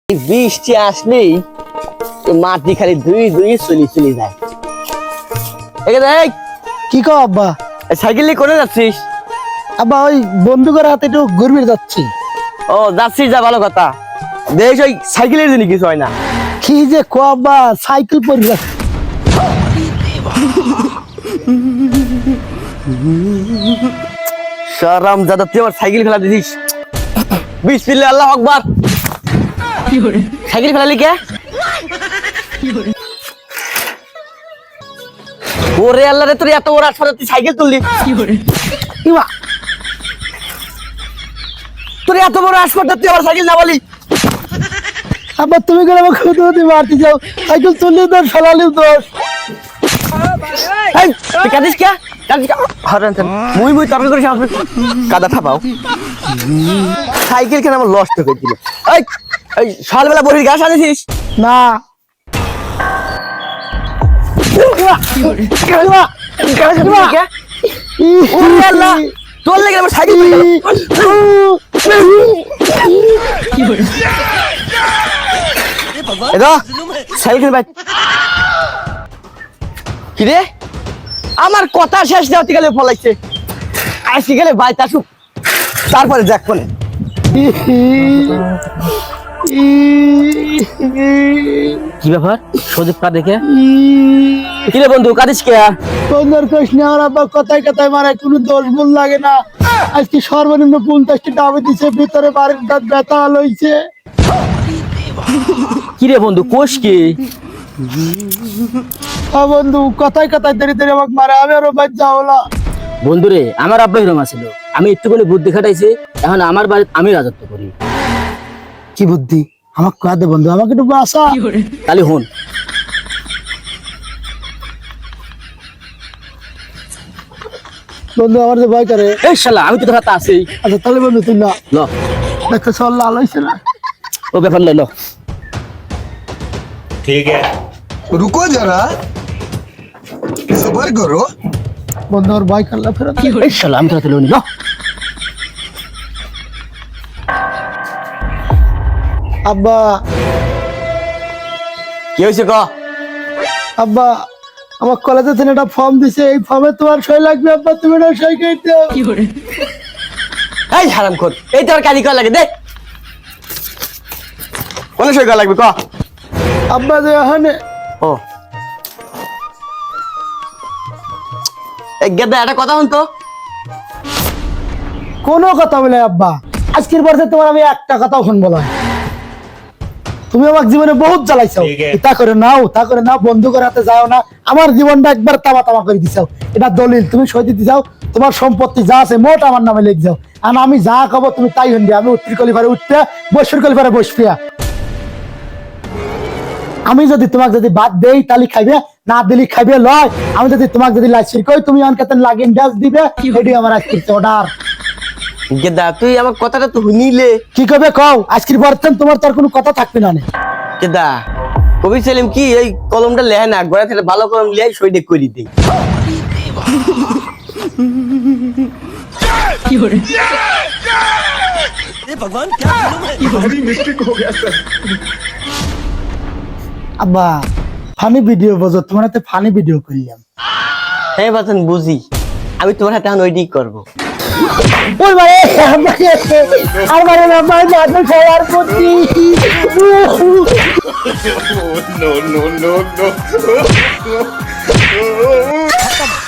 বৃষ্টি আসলেই মাটি খালি ধুই ধুই চলি যায়। কি কও আব্বা? সাইকেল নিয়ে করে যাচ্ছিস? আব্বা ওই বন্ধুদের হাতে একটু ঘুরবে যাচ্ছি। ও যাচ্ছিস, যা, ভালো কথা। দেখ ওই সাইকেলের জন্য কিছু হয় না। কি যে কো আব্বা, সাইকেল পরে যাচ্ছি। শরম জাদা, তুই আমার সাইকেল ফেলা দিছিস। বিসমিল্লাহ, আল্লাহু আকবার। সাইকেল ফেলালি কে? ওরে আল্লাহ রে, তোর এত বড় আসলে তুই সাইকেল তুললি? ইমা, তোর এত বড় আসলে তুই আমার সাইকেল না বলি? আব্বা তুমি করে আমাকে খুদ মারতে যাও, সাইকেল তুললে তো ফেলালিও তো। এই তুই কাঁদিস কে? কাঁদিস কে? হারান থাম। মুই তর্ক করিস আমার কাদা ঠাপাও। সাইকেল কেন আমার লস্ট করে দিল? এই এই সকালবেলা বড়ির ঘাস আনিস না তোর লেগে আমার সাইকেল পড়ে গেল। সাইকেল ভাই কি রে, আমার কথা শেষ দেওয়াতে গেলে ফলাইছে। আসি গেলে ভাই আসুক, তারপরে দেখ ফোনে। কি ব্যাপার সদীপ কা দেখে? কি রে বন্ধু, কাঁদিস কে? বন্ধুর কৃষ্ণ আর আব্বা কথায় কথায় মারা, কোনো দোষ ভুল লাগে না। আজকে সর্বনিম্ন 50টি ডাবে দিছে, ভিতরে বাড়ির দাঁত ব্যথা লইছে। কি রে বন্ধু, কোষ কি? বন্ধু কথায় কথায় দেরি দেরি আমাকে মারে, আমি আরো বাচ্চা হলা। বন্ধু রে, আমার আব্বা হিরোমা ছিল, আমি একটুখানি বুদ্ধি খাটাইছি, এখন আমার বাড়িতে আমি রাজত্ব করি। কি বুদ্ধি আমাকে কয়া দে বন্ধু, আমাকে একটু বাসা। তাহলে হন। বন্ধু আমার যে ভয় করে। এই শালা, আমি তো তোর হাতে আছি। আচ্ছা তাহলে বন্ধু তুই না ল, দেখতে সব লাল হয়েছে না। ও ব্যাপার ল। ठीक है, रुको जरा, सबर करो। বন্ধু আর ভয় করলে ফেরত। এই শালা, আমি তোর হাতে লইনি। ল আব্বা কি হয়েছে ক? আব্বা আমার কলেজে থেকে একটা ফর্ম দিছে, এই ফর্মে তোমার সই লাগবে আব্বা, তুমি না সই করে দাও। এই হারাম খোর, এই তোর কাজই করা লাগে, দেখ কোন সই করা লাগবে ক? আব্বা যে এখানে ও এই গেদা, একটা কথা হন তো। কোনো কথা বলে আব্বা, আজকের পর থেকে তোমার আমি একটা কথাও শুনবো না। তুমি আমার জীবনে বহুত জ্বালাইছো, ঠিক আছে। তা করে নাও তা করে নাও, বন্ধু করে হাতে যাও না, আমার জীবনটা একবার তামা তামা করে দিছাও। এটা দলিল, তুমি সই দিতে যাও, তোমার সম্পত্তি যা আছে মোট আমার নামে লিখে যাও। আর আমি যা খাবো তুমি তাই হইবে। আমি উত্তর কলিফারে উঠতে, বৈশ্বর কলিফারে বসপিয়া। আমি যদি তোমাকে যদি বাদ দেই তাহলে খাইবে, না দিলি খাইবে লয়। আমি যদি তোমাকে যদি লাইসির কই, তুমি অনকাতে লাগিন ডাস দিবে, এটাই আমার আজকের অর্ডার। গেদা, তুই আমার কথাটা তো শুনিলে। কি কবে কও, আজকের পর থেকে তোমার তার কোনো কথা থাকবে না। গেদা, কবি সেলিম কি এই কলমটা লেহে না, গোড়া থেকে ভালো কলম লিয়াই সই ডেক করে দিই। আব্বা ফানি ভিডিও বোঝো, তোমার হাতে ফানি ভিডিও করলাম। হ্যাঁ বাতন বুঝি, আমি তোমার হাতে এখন ওইটাই করবো। ওই বারে আমারে আমার জাদু খাওয়ার প্রতি। No, no, no, no.